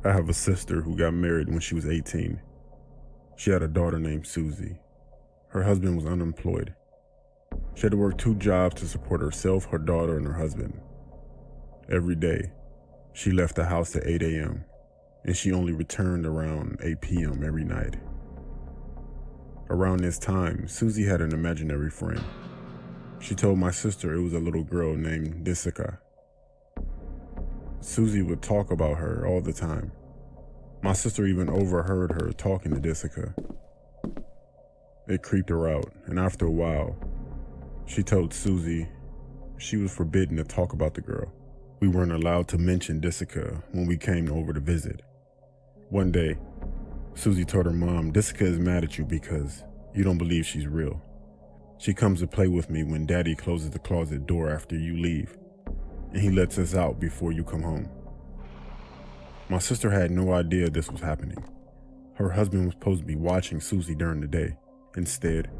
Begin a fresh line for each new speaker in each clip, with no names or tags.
I have a sister who got married when she was 18. She had a daughter named Susie. Her husband was unemployed. She had to work 2 jobs to support herself, her daughter, and her husband. Every day, she left the house at 8 a.m., and she only returned around 8 p.m. every night. Around this time, Susie had an imaginary friend. She told my sister it was a little girl named Jessica. Susie would talk about her all the time. My sister even overheard her talking to Jessica. It creeped her out, and after a while, she told Susie she was forbidden to talk about the girl. We weren't allowed to mention Jessica when we came over to visit. One day, Susie told her mom, "Jessica is mad at you because you don't believe she's real. She comes to play with me when Daddy closes the closet door after you leave, and he lets us out before you come home." My sister had no idea this was happening. Her husband was supposed to be watching Susie during the day. Instead,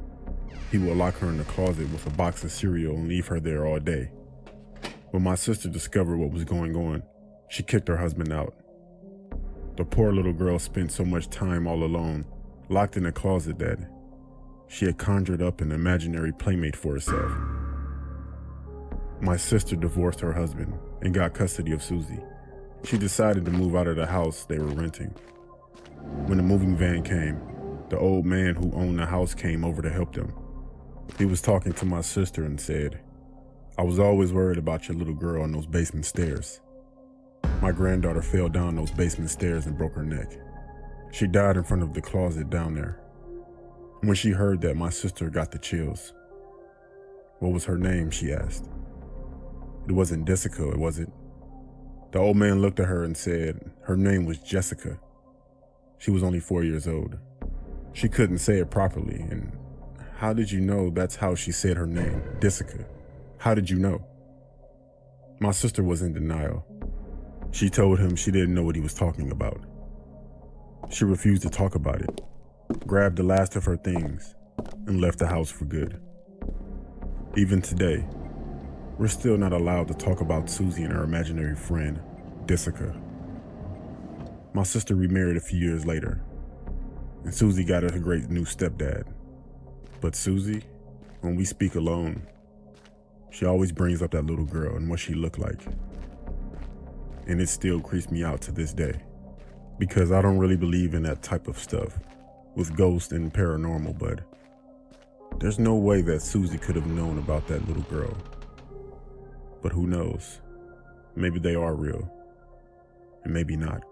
he would lock her in the closet with a box of cereal and leave her there all day. When my sister discovered what was going on, she kicked her husband out. The poor little girl spent so much time all alone, locked in a closet, that she had conjured up an imaginary playmate for herself. My sister divorced her husband and got custody of Susie. She decided to move out of the house they were renting. When the moving van came, the old man who owned the house came over to help them. He was talking to my sister and said, "I was always worried about your little girl on those basement stairs. My granddaughter fell down those basement stairs and broke her neck. She died in front of the closet down there." When she heard that, my sister got the chills. "What was her name?" she asked. "It wasn't Jessica, was it?" The old man looked at her and said her name was Jessica. She was only 4 years old. She couldn't say it properly. "And how did you know that's how she said her name, Jessica? How did you know?" My sister was in denial. She told him she didn't know what he was talking about. She refused to talk about it, grabbed the last of her things, and left the house for good. Even today, we're still not allowed to talk about Susie and her imaginary friend, Jessica. My sister remarried a few years later, and Susie got a great new stepdad. But Susie, when we speak alone, she always brings up that little girl and what she looked like. And it still creeps me out to this day, because I don't really believe in that type of stuff with ghosts and paranormal, but there's no way that Susie could have known about that little girl. But who knows? Maybe they are real, and maybe not.